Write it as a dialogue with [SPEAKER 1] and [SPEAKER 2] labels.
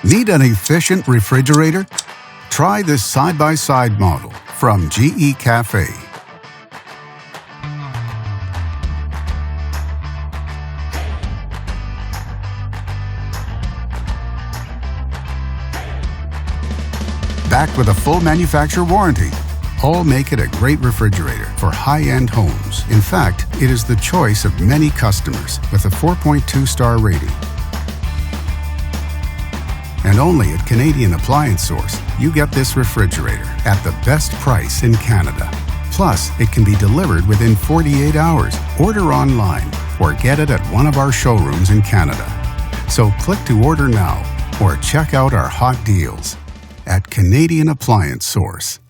[SPEAKER 1] Need an efficient refrigerator? Try this side-by-side model from GE Cafe. Backed with a full manufacturer warranty. All make it a great refrigerator for high-end homes. In fact, it is the choice of many customers with a 4.2-star rating. And only at Canadian Appliance Source, you get this refrigerator at the best price in Canada. Plus, it can be delivered within 48 hours. Order online or get it at one of our showrooms in Canada. So click to order now or check out our hot deals at Canadian Appliance Source.